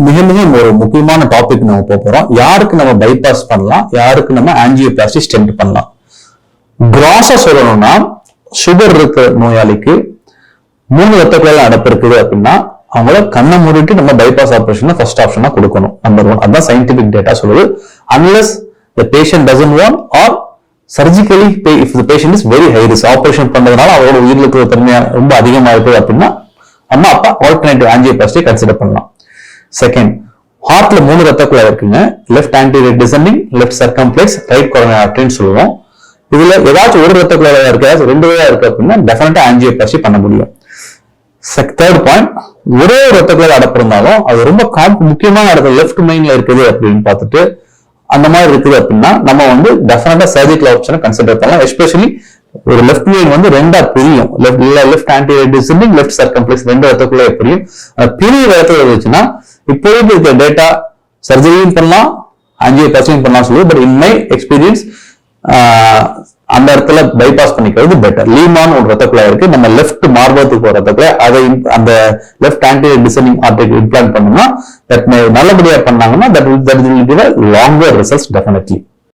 மிக மிக ஒரு முக்கியமான டாபிக் நம்ம போறோம். யாருக்கு நம்ம பைபாஸ் பண்ணலாம், யாருக்கு நம்ம ஆஞ்சியோபிளாஸ்டி ஸ்டென்ட் பண்ணலாம். கிராஸா சொல்லணும்னா, சுகர் இருக்க நோயாளிக்கு 3 ரத்த குழாய் அடைப்பு இருக்குது அப்படின்னா அவங்கள கண்ணை மூடிட்டு நம்ம பைபாஸ் ஆபரேஷன் ஃபர்ஸ்ட் ஆப்ஷனா கொடுக்கணும். நம்பர் 1. அதான் சயின்டிபிக் டேட்டா சொல்லுது. Unless the patient doesn't want or surgically if the patient is very high risk, operation பண்றதுனால அவரோட உயிரிழப்பு தன்மை ரொம்ப அதிகமா இருக்குது அப்படின்னா நம்ம அப்ப ஆல்டர்னேட்டிவ் ஆஞ்சியோபிளாஸ்டி கன்சிடர் பண்ணலாம். செகண்ட், ஹார்ட்ல 3 ரத்த குழாய் இருக்குங்க. Left anterior descending, left circumflex, right coronary ஆர்டரின்னு சொல்லுவோம். இதுல ஏதாச்சும் ஒரு ரத்த குழாய் இருக்கு, ஏதாச்சும் 2 இருக்கு அப்படின்னா டெஃபினட்டா ஆஞ்சியோபிளாஸ்டி பண்ண முடியும். தேர்ட் பாயிண்ட், ஒரே ரத்த குழாய் அடைப்பு இருந்தாலும் அது ரொம்ப முக்கியமான இடத்துல லெஃப்ட் மெயின்ல இருக்குது அப்படின்னு பார்த்துட்டு அந்த மாதிரி இருக்குது அப்படின்னா நம்ம டெஃபினட்டா சர்ஜிக்கல் ஆப்ஷனை கன்சிடர் பண்ணலாம். எஸ்பெஷலி ஒரு லெஃப்ட் மெயின் 2ஆ பிரியும். Left anterior descending, left circumflex 2 ரத்த குழாய் பிரியும். பிரிவு இடத்துல இருந்துச்சுன்னா இப்போதைக்கு இருக்க டேட்டா சர்ஜரியும் பண்ணலாம், ஆஞ்சியோபிளாஸ்டியும் பண்ணலாம் சொல்லுது. பட் இன் மை எக்ஸ்பீரியன்ஸ் அந்த இடத்துல பைபாஸ் பண்ணிக்கிறது பெட்டர். லீமான் ஒரு ரத்த குழாய் இருக்கு, நம்ம லெஃப்ட் மார்பகத்துக்கு ஒரு ரத்த குழாய், அதை அந்த லெஃப்ட் ஆன்டீரியர் டிசெண்டிங் ஆர்டரிக்கு இம்ப்ளான்ட் பண்ணோம்னா நல்லபடியா பண்ணாங்கன்னா that will give a longer results definitely.